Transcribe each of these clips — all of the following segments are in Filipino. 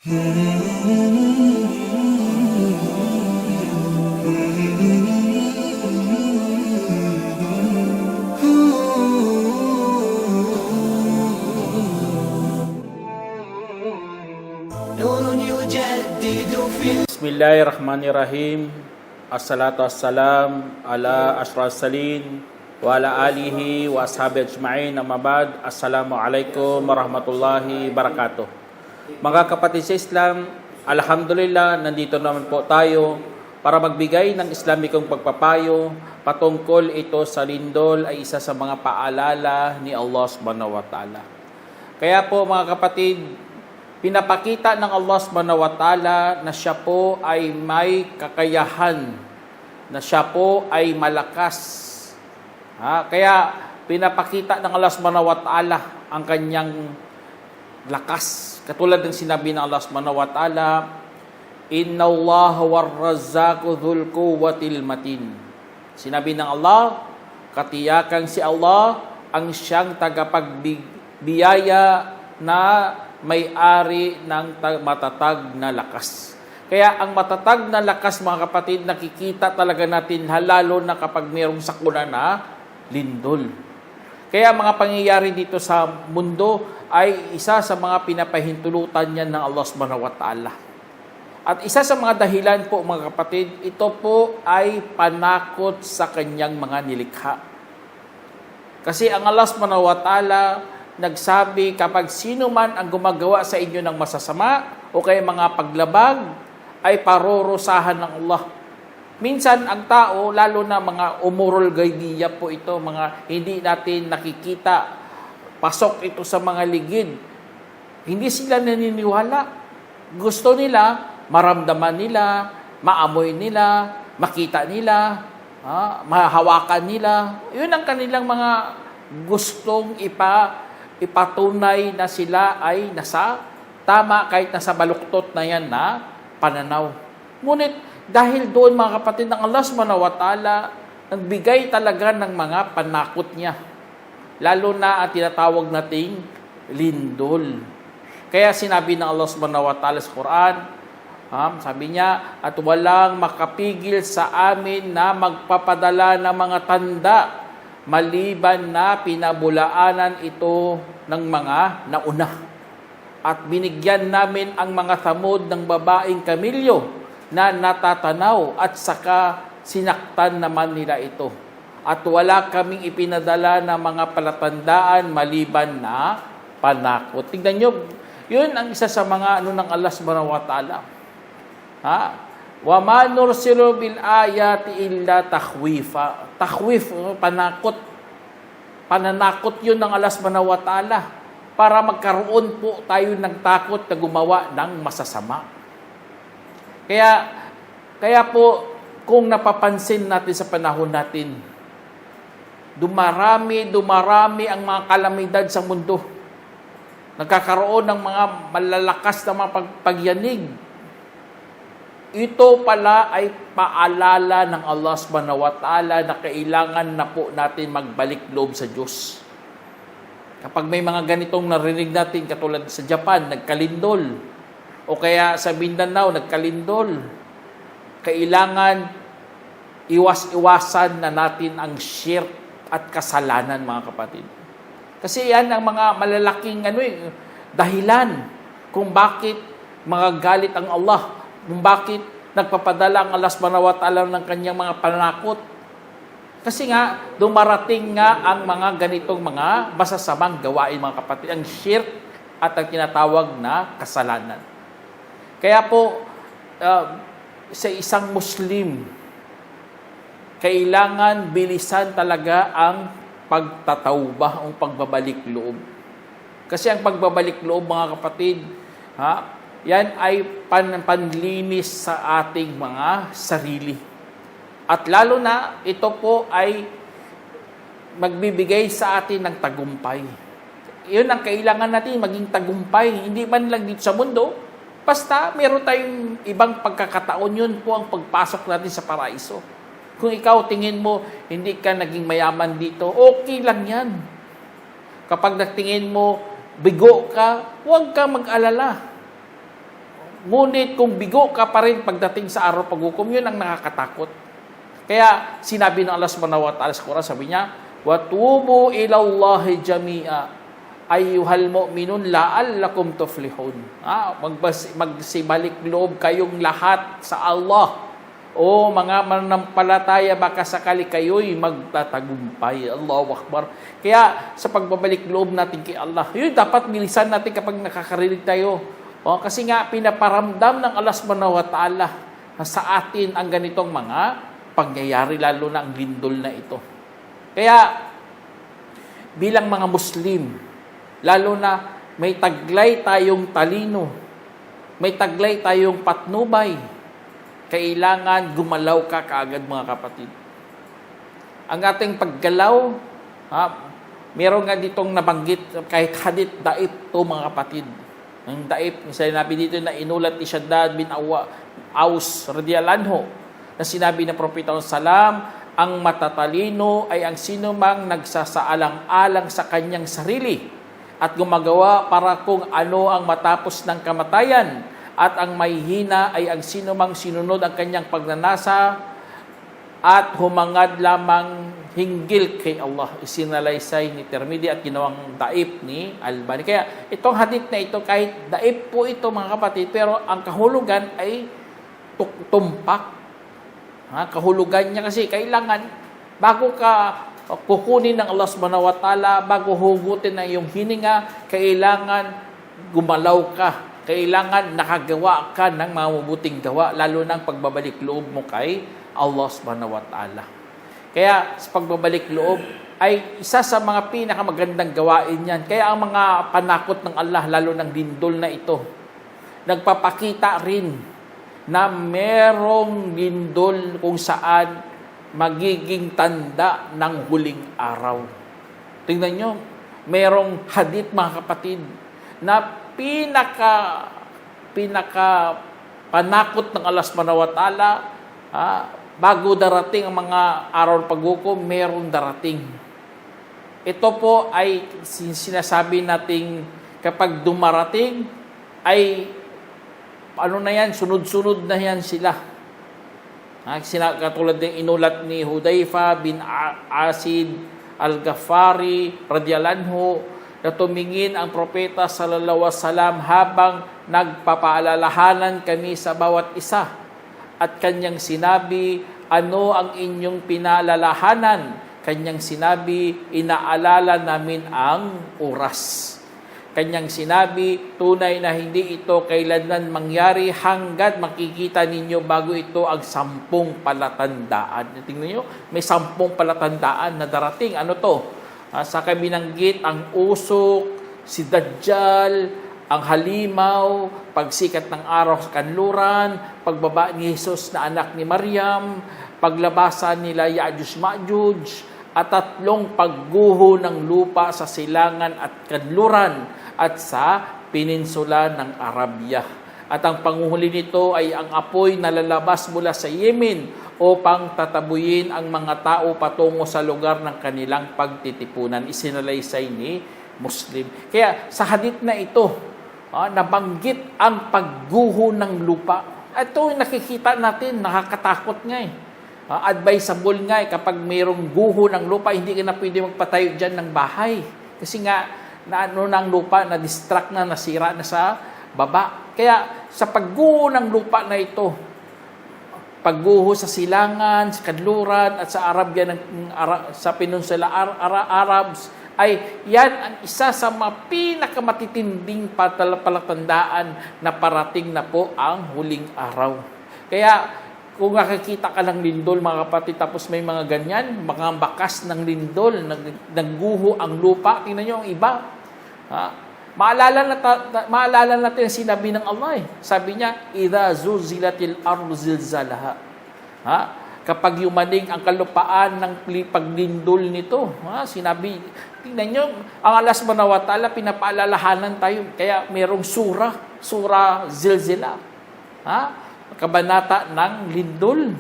Bismillahirrahmanirrahim. Assalatu wassalam ala ashrafis salin wa ala alihi wa ashabi ajma'in. Amma ba'd. Assalamualaikum warahmatullahi wabarakatuh. Mga kapatid sa Islam, alhamdulillah, nandito naman po tayo para magbigay ng Islamikong pagpapayo patungkol ito sa lindol ay isa sa mga paalala ni Allah subhanahu wa ta'ala. Kaya po mga kapatid, pinapakita ng Allah subhanahu wa ta'ala na siya po ay may kakayahan, na siya po ay malakas. Kaya pinapakita ng Allah subhanahu wa ta'ala ang kanyang lakas. Katulad ng sinabi ng Allah subhanahu wa ta'ala, Inna Allah war-razzaqu dhul quwwatil matin. Sinabi ng Allah, katiyakan si Allah ang siyang tagapagbiyaya na may-ari ng matatag na lakas. Kaya ang matatag na lakas, mga kapatid, nakikita talaga natin lalo na kapag mayroong sakuna na lindol. Kaya mga pangyayari dito sa mundo ay isa sa mga pinapahintulutan niyan ng Allah subhanahu wa ta'ala. At isa sa mga dahilan po, mga kapatid, ito po ay panakot sa kanyang mga nilikha. Kasi ang Allah subhanahu wa ta'ala nagsabi, kapag sino man ang gumagawa sa inyo ng masasama o kaya mga paglabag, ay parurusahan ng Allah. Minsan, ang tao, lalo na mga umurol gaydiya po ito, mga hindi natin nakikita, pasok ito sa mga ligid. Hindi sila naniniwala. Gusto nila, maramdaman nila, maamoy nila, makita nila, mahawakan nila. Yun ang kanilang mga gustong ipatunay na sila ay nasa tama kahit nasa baluktot na yan na pananaw. Ngunit dahil doon, mga kapatid, ng Allah subhanahu wa ta'ala nagbigay talaga ng mga panakot niya. Lalo na ang tinatawag nating lindol. Kaya sinabi ng Allah subhanahu wa ta'ala sa Quran, sabi niya, at walang makapigil sa amin na magpapadala ng mga tanda maliban na pinabulaanan ito ng mga nauna. At binigyan namin ang mga Thamud ng babaeng kamilyo na natatanaw at saka sinaktan naman nila ito. At wala kaming ipinadala na mga palatandaan maliban na panakot. Tingnan nyo, yun ang isa sa mga ng Allah subhanahu wa ta'ala. Wa ma nursilu bil ayati illa takhwifa. Takhwif, panakot. Pananakot yun ng Allah subhanahu wa ta'ala para magkaroon po tayo ng takot na gumawa ng masasama. Kaya po, kung napapansin natin sa panahon natin, dumarami ang mga kalamidad sa mundo. Nagkakaroon ng mga malalakas na mga pagyanig. Ito pala ay paalala ng Allah subhanahu wa ta'ala na kailangan na po natin magbalik loob sa Diyos. Kapag may mga ganitong narinig natin, katulad sa Japan, nagkalindol, o kaya sa Mindanao, nagkalindol, kailangan iwasan na natin ang shirk at kasalanan, mga kapatid. Kasi yan ang mga malalaking dahilan kung bakit magagalit ang Allah, kung bakit nagpapadala ang Allah subhanahu wa ta'ala ng kanyang mga panakot. Kasi nga, dumarating nga ang mga ganitong mga masasamang gawain, mga kapatid, ang shirk at ang tinatawag na kasalanan. Kaya po, sa isang Muslim, kailangan bilisan talaga ang pagtatawbah, ang pagbabalik loob. Kasi ang pagbabalik loob, mga kapatid, yan ay panlinis sa ating mga sarili. At lalo na, ito po ay magbibigay sa atin ng tagumpay. Yun ang kailangan natin, maging tagumpay. Hindi man lang dito sa mundo, basta meron tayong ibang pagkakataon, yun po ang pagpasok natin sa paraiso. Kung ikaw tingin mo, hindi ka naging mayaman dito, okay lang yan. Kapag nagtingin mo, bigo ka, huwag ka mag-alala. Ngunit kung bigo ka pa rin pagdating sa araw paghukom, yun ang nakakatakot. Kaya sinabi ng Allah subhanahu wa ta'ala sa Quran, sabi niya, وَتُوبُوا إِلَى اللَّهِ جَمِيعًا ayyuhal mu'minun la'allakum tuflihun. Magsibalik loob kayong lahat sa Allah. O mga mananampalataya, baka sakali kayo'y magtatagumpay. Allahu Akbar. Kaya sa pagbabalik loob natin kay Allah, yun dapat bilisan natin kapag nakakarinig tayo. Kasi nga pinaparamdam ng Allah subhanahu wa ta'ala sa atin ang ganitong mga pangyayari, lalo na ang lindol na ito. Kaya bilang mga Muslim, lalo na may taglay tayong talino, may taglay tayong patnubay, kailangan gumalaw ka kaagad, mga kapatid. Ang ating paggalaw, meron nga ditong nabanggit, kahit hadith daif to, mga kapatid. Ang daif, sinabi dito na inulat ni Shaddad bin Aus radiyallahu anhu, na sinabi ng Propeta salam, ang matatalino ay ang sinumang nagsasaalang-alang sa kanyang sarili at gumagawa para kung ano ang matapos ng kamatayan, at ang mahihina ay ang sinumang sinunod ang kanyang pagnanasa at humangad lamang hinggil kay Allah. Isinalaysay ni Tirmidhi at ginawang daif ni Albani. Kaya itong hadith na ito, kahit daif po ito, mga kapatid, pero ang kahulugan ay tumpak. Kahulugan niya kasi kailangan, bago ka kukunin ng Allah subhanahu wa ta'ala, bago hugutin na iyong hininga, kailangan gumalaw ka. Kailangan nakagawa ka ng mga mabuting gawa, lalo ng pagbabalik loob mo kay Allah subhanahu wa ta'ala. Kaya sa pagbabalik loob ay isa sa mga pinakamagandang gawain yan. Kaya ang mga panakot ng Allah, lalo ng lindol na ito, nagpapakita rin na merong lindol kung saan magiging tanda ng huling araw. Tingnan nyo, merong hadith, mga kapatid, na pinaka panakot ng Allah subhanahu wa ta'ala, bago darating ang mga araw ng paghukom, merong darating. Ito po ay sinasabi nating kapag dumarating, ay sunod-sunod na yan sila. Katulad ng inulat ni Hudayfa bin Asid al-Ghafari radiyallahu anhu, na tumingin ang propeta sallallahu alaihi wasallam habang nagpapaalalahanan kami sa bawat isa, at kanyang sinabi, ano ang inyong pinaalalahanan? Kanyang sinabi, inaalala namin ang oras. Kanyang sinabi, tunay na hindi ito kailanman mangyari hanggat makikita ninyo bago ito ang 10 palatandaan. Tingnan niyo, may 10 palatandaan na darating. Ano to? Sa binanggit ang usok, si Dajjal, ang halimaw, pagsikat ng araw sa kanluran, pagbaba ni Jesus na anak ni Maryam, paglabasan nila Ya'juj Ma'juj, at 3 pagguho ng lupa sa silangan at kanluran at sa peninsula ng Arabia. At ang panguhuli nito ay ang apoy na lalabas mula sa Yemen upang tatabuyin ang mga tao patungo sa lugar ng kanilang pagtitipunan. Isinalaysay ni Muslim. Kaya sa hadith na ito, nabanggit ang pagguho ng lupa. Ito nakikita natin, nakakatakot nga eh. Advisable nga kapag mayroong guho ng lupa, hindi ka na pwede magpatayo dyan ng bahay. Kasi nga, ng lupa, na-distract na, nasira na sa baba. Kaya sa pagguho ng lupa na ito, pagguho sa silangan, sa kanluran, at sa Arabia, sa peninsula Arabs, ay yan ang isa sa mga pinakamatitinding palatandaan na parating na po ang huling araw. Kaya kung nakikita ka ng lindol, mga kapatid, tapos may mga ganyan, mga bakas ng lindol, nagguho ang lupa, tingnan nyo ang iba. Maalala natin ang sinabi ng Allah. Sabi niya, idha zuzilatil ardu zilzalaha. Kapag yumanig ang kalupaan ng paglindol nito, sinabi, tingnan nyo, ang Allah subhanahu wa ta'ala, pinapaalalahanan tayo. Kaya merong sura zilzila. Kabanata ng lindol.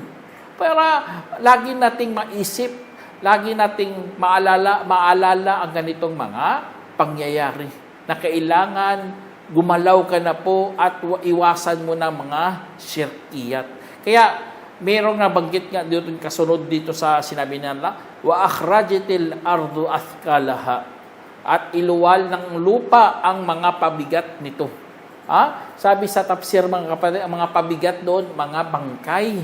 Para lagi nating maisip, lagi nating maalala ang ganitong mga pangyayari na kailangan gumalaw ka na po at iwasan mo na mga syirkiyat. Kaya, merong nabanggit nga dito, kasunod dito sa sinabi nila, wa akhrajatil ardu athqalaha, at iluwal ng lupa ang mga pabigat nito. Sabi sa tafsir mga kapatid, ang mga pabigat doon, mga bangkay.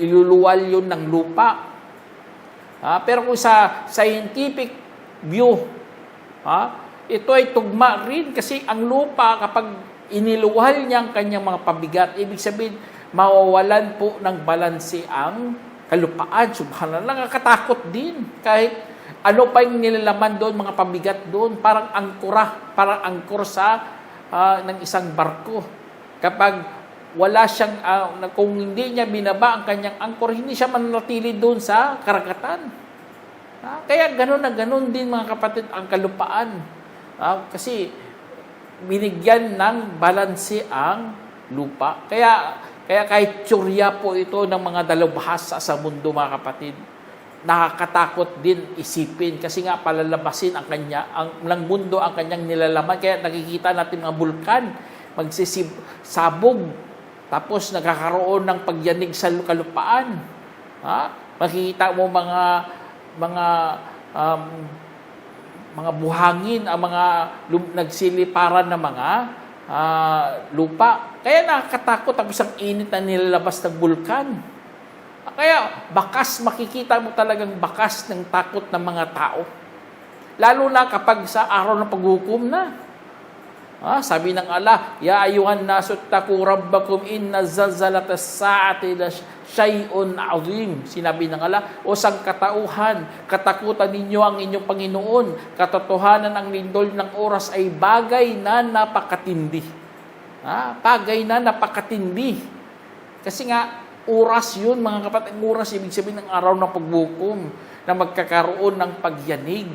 Iluluwal yun ng lupa. Pero kung sa scientific view, ito ay tugma rin kasi ang lupa kapag iniluwal niya ang kanyang mga pabigat, ibig sabihin, mawawalan po ng balanse ang kalupaan. Subhanallah, nakakatakot din. Kahit ano pa yung nilalaman doon, mga pabigat doon, parang angkor sa ng isang barko. Kapag wala siyang, kung hindi niya binaba ang kanyang angkor, hindi siya mananatili doon sa karagatan. Kaya gano'n na gano'n din mga kapatid ang kalupaan. Kasi binigyan ng balanse ang lupa. Kaya kahit tsurya po ito ng mga dalubhasa sa mundo mga kapatid, nakakatakot din isipin kasi nga palalabasin ng mundo ang kanyang nilalaman. Kaya nakikita natin mga bulkan, magsisabog, tapos nagkakaroon ng pagyanig sa kalupaan. Makikita mo mga buhangin, ang mga nagsiliparan na mga lupa. Kaya nakakatakot ang isang init na nilalabas ng bulkan. Kaya makikita mo talagang bakas ng takot ng mga tao. Lalo na kapag sa araw ng paghukom na. Sabi ng Allah, ya ayuhan nasu taqu rabbakum inna zalzalatas saati syai'un azim. Sinabi ng Allah, o sangkatauhan, katakutan ninyo ang inyong Panginoon. Katotohanan ang lindol ng oras ay bagay na napakatindi. Bagay na napakatindi. Kasi nga, oras yun, mga kapatid. Oras, ibig sabihin ng araw ng pagbukom na magkakaroon ng pagyanig.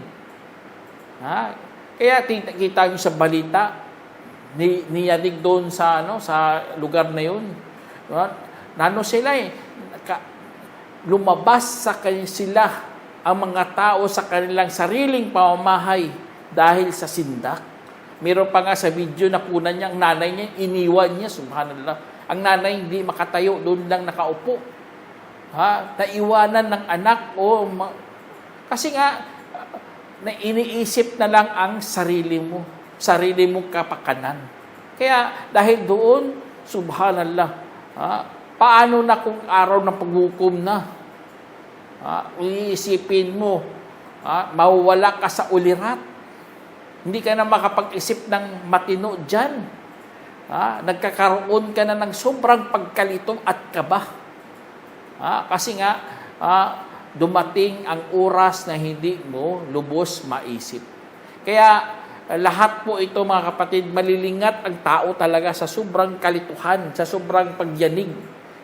Kaya kita nyo sa balita, niyanig doon sa lugar na yun. Sila lumabas sa sila ang mga tao sa kanilang sariling pamamahay dahil sa sindak. Meron pa nga sa video na punan niya, ang nanay niya, iniwan niya, subhanallah. Ang nanay hindi makatayo, doon lang nakaupo. Naiwanan ng anak. Kasi nga, iniisip na lang ang sarili mong kapakanan. Kaya dahil doon, subhanallah, paano na kung araw ng paghukom na? Iisipin mo, mawawala ka sa ulirat. Hindi ka na makapag-isip ng matino dyan. Nagkakaroon ka na ng sobrang pagkalito at kaba. Kasi nga, dumating ang oras na hindi mo lubos maisip. Kaya, lahat po ito mga kapatid, malilingat ang tao talaga sa sobrang kalituhan, sa sobrang pagyanig.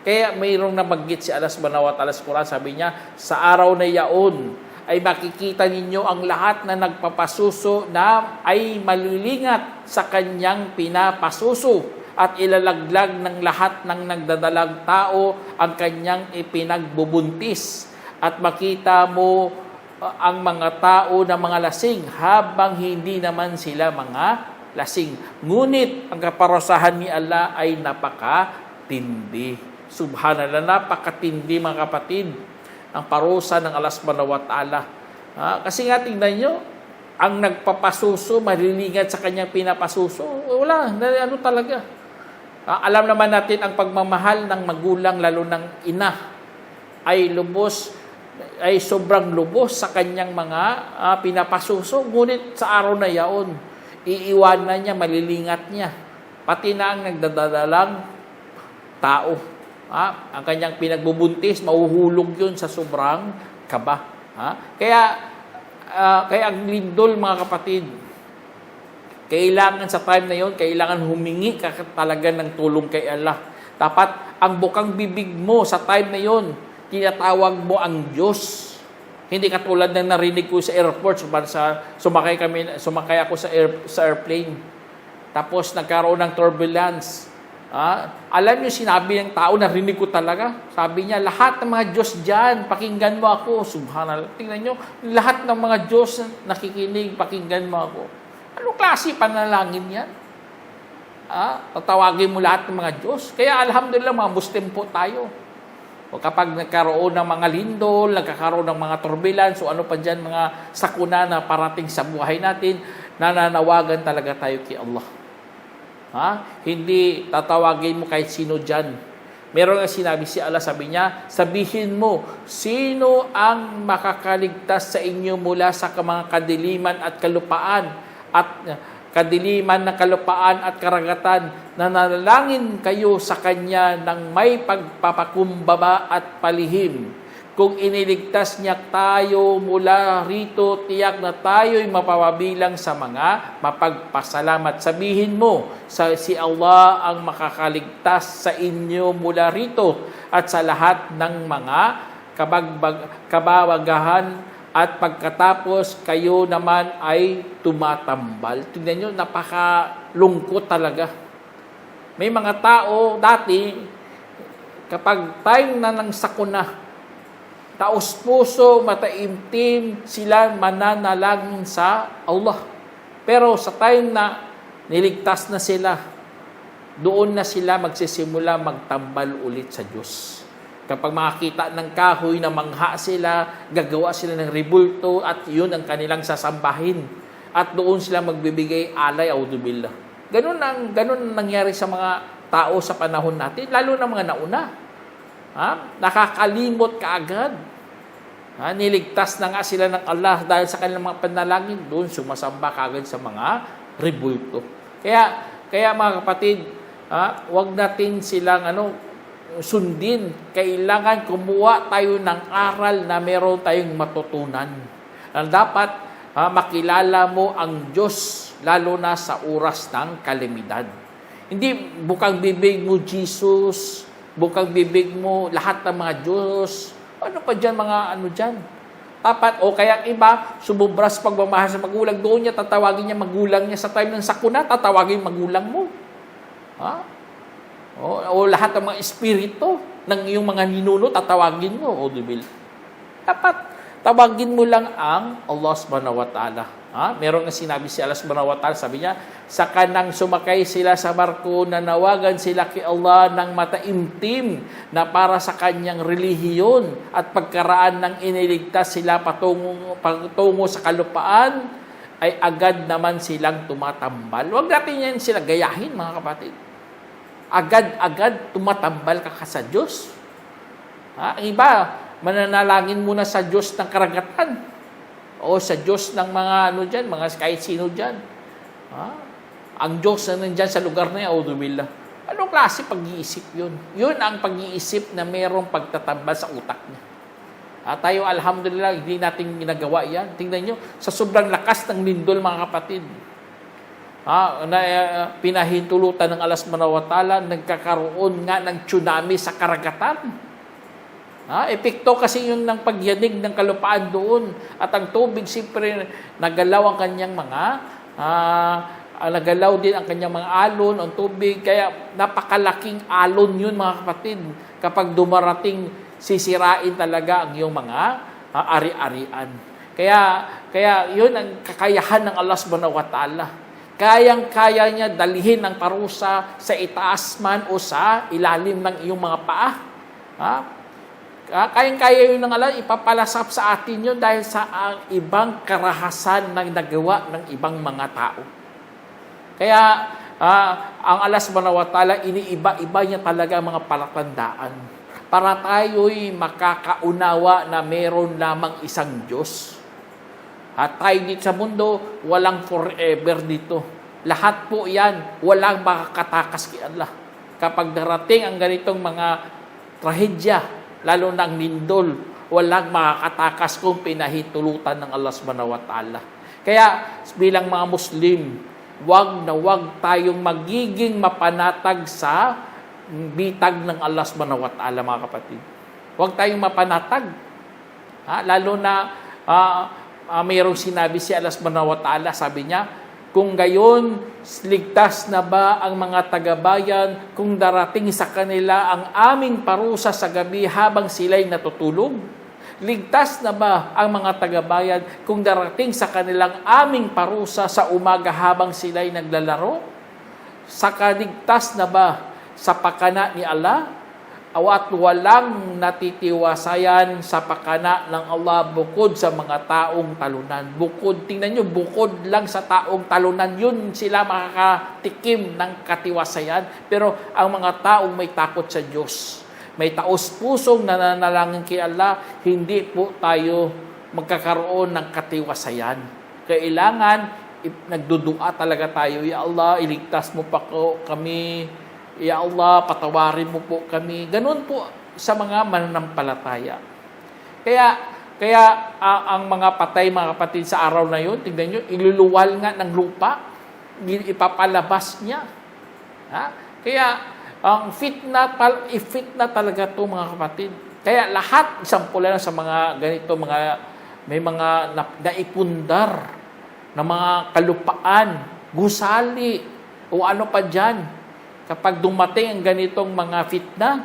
Kaya mayroong nabanggit si Allah subhanahu wa ta'ala sa Quran, sabi niya, sa araw na yaon, ay makikita ninyo ang lahat na nagpapasuso na ay malilingat sa kanyang pinapasuso at ilalaglag ng lahat ng nagdadalang tao ang kanyang ipinagbubuntis. At makita mo ang mga tao na mga lasing habang hindi naman sila mga lasing. Ngunit ang kaparusahan ni Allah ay napakatindi. Subhanallah, napakatindi mga kapatid. Ang parusa ng Allah subhanahu wa ta'ala. Kasi nga, tingnan nyo, ang nagpapasuso, malilingat sa kanyang pinapasuso, wala, talaga. Alam naman natin, ang pagmamahal ng magulang, lalo ng ina, ay sobrang lubos sa kanyang mga pinapasuso. Ngunit sa araw na yaon, iiwanan niya, malilingat niya. Pati na ang nagdadalang tao. Ang kanyang pinagbubuntis, mahuhulog yun sa sobrang kaba. Kaya ang lindol mga kapatid, kailangan sa time na yun, kailangan humingi ka talaga ng tulong kay Allah. Dapat ang bukang bibig mo sa time na yun, tinatawag mo ang Diyos. Hindi katulad ng narinig ko sa airport, sumakay ako sa airplane. Tapos nagkaroon ng turbulence. Alam niyo, sinabi ng tao, narinig ko talaga. Sabi niya, lahat ng mga Diyos dyan, pakinggan mo ako. Subhanallah. Tingnan niyo, lahat ng mga Diyos nakikinig, pakinggan mo ako. Ano klase panalangin yan? tatawagin mo lahat ng mga Diyos. Kaya alhamdulillah, mga Muslim po tayo. O kapag nagkaroon ng mga lindol, nagkakaroon ng mga turbulence, o ano pa dyan, mga sakuna na parating sa buhay natin, nananawagan talaga tayo kay Allah. Hindi tatawagin mo kahit sino dyan. Meron nga sinabi si Allah, sabi niya, sabihin mo, sino ang makakaligtas sa inyo mula sa mga kadiliman at kalupaan at kadiliman ng kalupaan at karagatan, nanalangin kayo sa Kanya ng may pagpapakumbaba at palihim. Kung iniligtas niya tayo mula rito, tiyak na tayo'y mapapabilang sa mga mapagpasalamat. Sabihin mo, si Allah ang makakaligtas sa inyo mula rito at sa lahat ng mga kabawagahan at pagkatapos kayo naman ay tumatambal. Tingnan nyo, napakalungkot talaga. May mga tao dati, kapag time na ng sakuna, taos puso, mataimtim, sila mananalangin sa Allah. Pero sa time na niligtas na sila, doon na sila magsisimula magtambal ulit sa Diyos. Kapag makakita ng kahoy na mangha sila, gagawa sila ng rebulto at yun ang kanilang sasambahin. At doon sila magbibigay alay, audubillah. Ganun ang nangyari sa mga tao sa panahon natin, lalo na mga nauna. Nakakalimot kaagad. Niligtas na nga sila ng Allah dahil sa kanilang mga panalangin, doon sumasamba kaagad sa mga rebulto. Kaya mga kapatid, wag natin silang sundin. Kailangan kumuha tayo ng aral na meron tayong matutunan. Dapat makilala mo ang Diyos, lalo na sa oras ng kalamidad. Hindi bukang bibig mo Jesus, bukang bibig mo lahat ng mga Diyos. Ano pa dyan, mga dyan? Dapat, o kaya iba, sumubras pagmamahal sa magulang, doon niya tatawagin niya magulang niya. Sa time ng sakuna, tatawagin magulang mo. O lahat ng mga espiritu ng iyong mga ninuno, tatawagin mo. O dibil. Dapat, tawagin mo lang ang Allah subhanahu wa ta'ala. Meron nga sinabi si Allah subhanahu wa ta'ala, sabi niya, sa kanang sumakay sila sa barko, nanawagan sila kay Allah ng mataimtim na para sa kanyang relihiyon at pagkaraan ng iniligtas sila patungo sa kalupaan, ay agad naman silang tumatambal. Huwag natin yan sila gayahin, mga kapatid. Agad-agad tumatambal ka sa Diyos. Ang iba, mananalangin muna sa Diyos ng karagatan o sa Diyos ng mga mga kahit sino dyan. Ang Diyos na nandyan sa lugar na yan, audubillah. Anong klase pag-iisip yun? Yun ang pag-iisip na mayroong pagtatambal sa utak niya. Tayo, alhamdulillah, hindi natin ginagawa yan. Tingnan nyo, sa sobrang lakas ng lindol, mga kapatid, pinahintulutan ng Allah subhanahu wa ta'ala, nagkakaroon nga ng tsunami sa karagatan. Epekto kasi yun ng pagyanig ng kalupaan doon. At ang tubig, siyempre, nagalaw ang kanyang nagalaw din ang kanyang mga alon, ang tubig. Kaya napakalaking alon yun, mga kapatid. Kapag dumarating, sisirain talaga ang iyong mga ari-arian. Kaya yun ang kakayahan ng Allah subhanahu wa ta'ala. Kayang-kaya niya dalhin ang parusa sa itaas man o sa ilalim ng iyong mga paa. Kayang-kaya yun ng Allah, ipapalasap sa atin yun dahil sa ibang karahasan na nagawa ng ibang mga tao. Kaya, ang Allah subhanahu wa ta'ala, iniiba-iba niya talaga ang mga palatandaan para tayo'y makakaunawa na meron lamang isang Diyos. At tayo dito sa mundo, walang forever dito. Lahat po yan, walang makakatakas kay Allah. Kapag darating ang ganitong mga trahedya, lalo na ang lindol, walang makakatakas kung pinahintulutan ng Allah subhanahu wa ta'ala. Kaya bilang mga Muslim, wag na wag tayong magiging mapanatag sa bitag ng Allah subhanahu wa ta'ala, mga kapatid. Wag tayong mapanatag. Lalo na mayroong sinabi si Allah subhanahu wa ta'ala, sabi niya, kung gayon, ligtas na ba ang mga tagabayan kung darating sa kanila ang aming parusa sa gabi habang sila'y natutulog? Ligtas na ba ang mga tagabayan kung darating sa kanilang aming parusa sa umaga habang sila'y naglalaro? Sakaligtas na ba sa pakana ni Allah? At walang natitiwasayan sa pakana ng Allah bukod sa mga taong talunan. Tingnan nyo, bukod lang sa taong talunan, yun sila makakatikim ng katiwasayan. Pero ang mga taong may takot sa Diyos, may taos-pusong nananalangin kay Allah, hindi po tayo magkakaroon ng katiwasayan. Kailangan, nagdudua talaga tayo, Ya Allah, iligtas mo pa kami. Ya Allah, patawarin mo po kami. Ganun po sa mga mananampalataya. Kaya ang mga patay, mga kapatid, sa araw na yun, tingnan nyo, iluluwal nga ng lupa, ipapalabas niya. Kaya ang fitna talaga to, mga kapatid. Kaya lahat, isang pula sa mga ganito, may mga naipundar na mga kalupaan, gusali, o ano pa dyan. Kapag dumating ang ganitong mga fitna,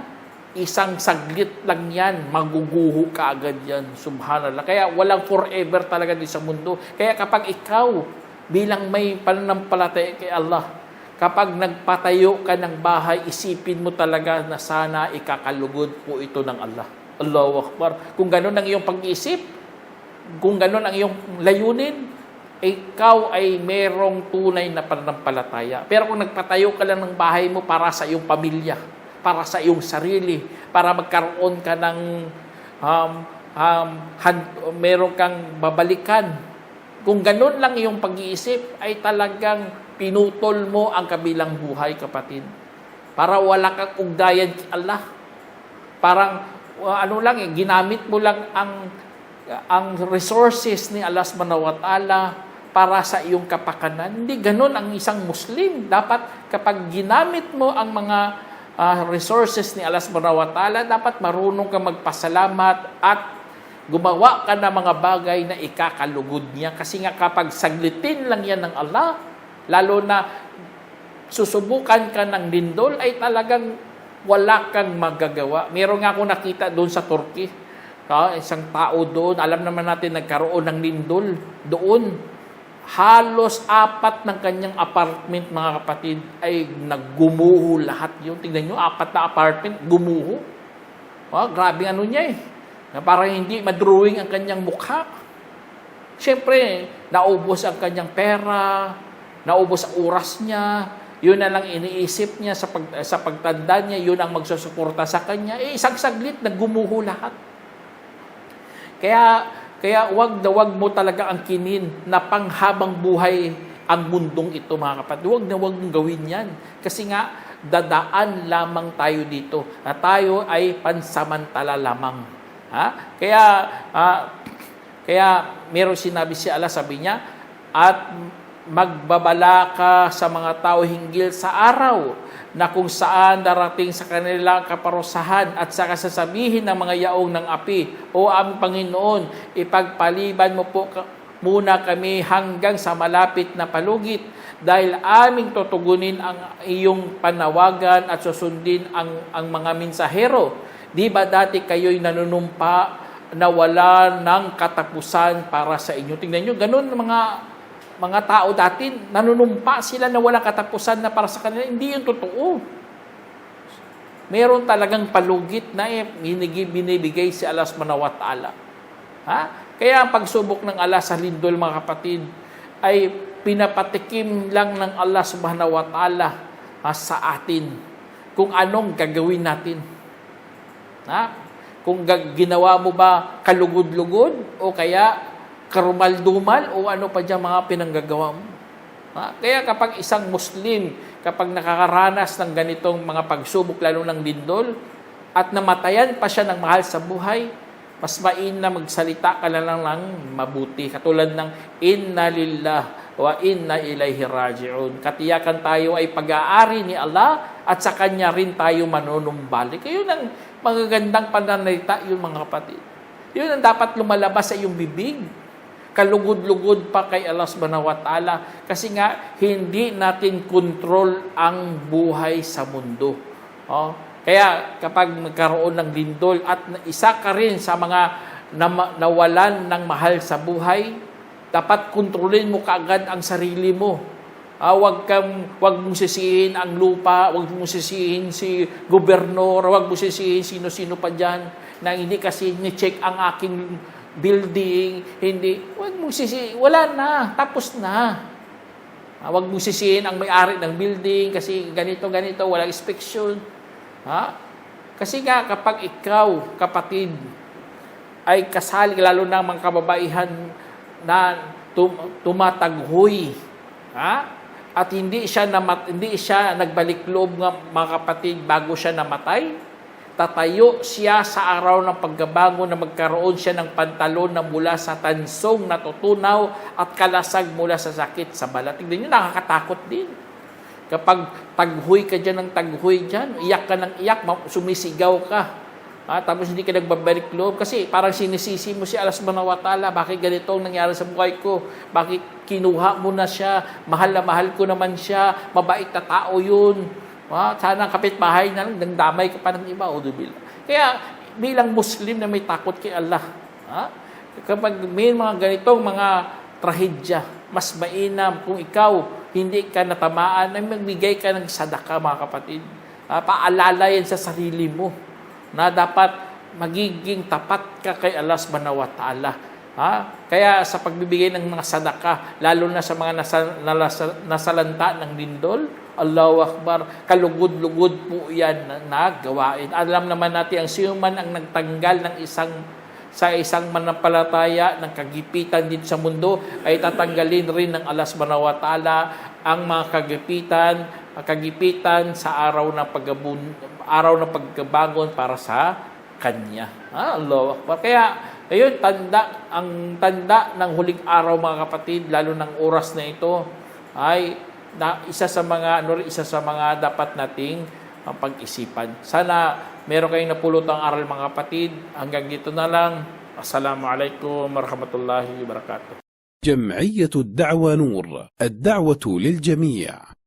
isang saglit lang yan, maguguho ka agad yan. Subhanallah. Kaya walang forever talaga din sa mundo. Kaya kapag ikaw, bilang may pananampalataya kay Allah, kapag nagpatayo ka ng bahay, isipin mo talaga na sana ikakalugod po ito ng Allah. Allahu Akbar. Kung ganun ang iyong pag-iisip, kung ganun ang iyong layunin, ikaw ay merong tunay na pananampalataya. Pero kung nagpatayo ka lang ng bahay mo para sa iyong pamilya, para sa iyong sarili, para magkaroon ka ng meron kang babalikan, kung ganun lang iyong pag-iisip, ay talagang pinutol mo ang kabilang buhay, kapatid. Para wala kang ugnayan kay Allah. Parang ginamit mo lang ang resources ni Allah subhanahu wa ta'ala para sa iyong kapakanan. Hindi ganun ang isang Muslim. Dapat kapag ginamit mo ang mga resources ni Allah subhanahu wa ta'ala, dapat marunong ka magpasalamat at gumawa ka ng mga bagay na ikakalugod niya. Kasi nga kapag saglitin lang yan ng Allah, lalo na susubukan ka ng lindol, ay talagang wala kang magagawa. Meron nga akong nakita doon sa Turkey. Isang tao doon, alam naman natin nagkaroon ng lindol doon. Halos 4 ng kanyang apartment, mga kapatid, ay naggumuho lahat yun. Tingnan nyo, 4 na apartment, gumuho. Grabe niya eh. Parang hindi madrawing ang kanyang mukha. Siyempre, naubos ang kanyang pera, naubos ang oras niya, yun na lang iniisip niya sa pagtanda niya, yun ang magsusuporta sa kanya. Isang saglit, naggumuho lahat. Kaya wag mo talaga ang kinin na panghabang buhay ang mundong ito, mga kapatid. Wag mong gawin yan. Kasi nga, dadaan lamang tayo dito. Na tayo ay pansamantala lamang. Kaya meron sinabi si Allah, sabi niya, at magbabala ka sa mga tao hinggil sa araw na kung saan darating sa kanilang kaparusahan at sa kasasabihin ng mga yaong ng api, O aming Panginoon, ipagpaliban mo po muna kami hanggang sa malapit na palugit dahil aming tutugunin ang iyong panawagan at susundin ang mga mensahero. Di ba dati kayo'y nanunumpa na wala ng katapusan para sa inyo? Tingnan nyo, ganun mga tao dati, nanunumpa sila na walang katapusan na para sa kanila. Hindi yun totoo. Meron talagang palugit na binibigay si Allah subhanahu wa ta'ala. Kaya ang pagsubok ng Allah sa lindol, mga kapatid, ay pinapatikim lang ng Allah subhanahu wa ta'ala sa atin kung anong gagawin natin. Kung ginawa mo ba kalugod-lugod o kaya karumal-dumal o ano pa dyan mga pinanggagawa mo. Kaya kapag isang Muslim, kapag nakakaranas ng ganitong mga pagsubok, lalo ng lindol, at namatayan pa siya ng mahal sa buhay, mas na magsalita ka na lang ng mabuti. Katulad ng, Inna lillah wa inna ilayhi raji'un. Katiyakan tayo ay pag-aari ni Allah at sa Kanya rin tayo manunumbalik. Yun ang magagandang pananalita, yun mga kapatid. Yun ang dapat lumalabas sa iyong bibig. Kalugod-lugod pa kay Allah subhanahu wa ta'ala. Kasi nga, hindi natin control ang buhay sa mundo. Kaya kapag magkaroon ng lindol at isa ka rin sa mga nawalan ng mahal sa buhay, dapat kontrolin mo kaagad ang sarili mo. Wag mong sisihin ang lupa, wag mong sisihin si gobernador, wag mong sisihin sino-sino pa diyan na hindi kasi ni-check ang aking building, hindi. Wag mong sisihin, wala na, tapos na. Wag mong sisihin ang may-ari ng building kasi ganito, walang inspection. Kasi nga kapag ikaw, kapatid, ay kasali, lalo na mga kababaihan na tumataghoy, at hindi siya nagbalik loob ng mga kapatid bago siya namatay, tatayo siya sa araw ng paggabango na magkaroon siya ng pantalon na mula sa tansong natutunaw at kalasag mula sa sakit sa balat. Tignan nyo, nakakatakot din. Kapag taghoy ka dyan ng taghoy dyan, iyak ka ng iyak, sumisigaw ka. Tapos hindi ka nagbabalik loob kasi parang sinisisi mo si Allah subhanahu wa ta'ala, bakit ganito ang nangyari sa buhay ko? Bakit kinuha mo na siya? Mahal na mahal ko naman siya. Mabait na tao yun. Sana kapitbahay na lang, damay ka pa ng iba. Kaya bilang Muslim na may takot kay Allah, kapag may mga ganitong mga trahedya, mas mainam kung ikaw hindi ka natamaan, ay magbigay ka ng sadaka, mga kapatid. Paalala yan sa sarili mo na dapat magiging tapat ka kay Allah subhanahu wa ta'ala. Kaya sa pagbibigay ng mga sadaka, lalo na sa mga nasalanta ng lindol, Allahu Akbar, kalugod-lugod po yan na gawain. Alam naman natin, ang siyuman ang nagtanggal ng isang manampalataya ng kagipitan dito sa mundo, ay tatanggalin rin ng Allah subhanahu wa ta'ala ang mga kagipitan sa araw ng pagkabangon para sa Kanya. Allahu Akbar. Kaya, ayun, ang tanda ng huling araw, mga kapatid, lalo ng oras na ito, ay isa sa mga dapat nating pag-isipan. Sana meron kayong napulutang aral, mga kapatid. Hanggang dito na lang. Assalamualaikum warahmatullahi wabarakatuh. جمعية الدعوة نور، الدعوة للجميع.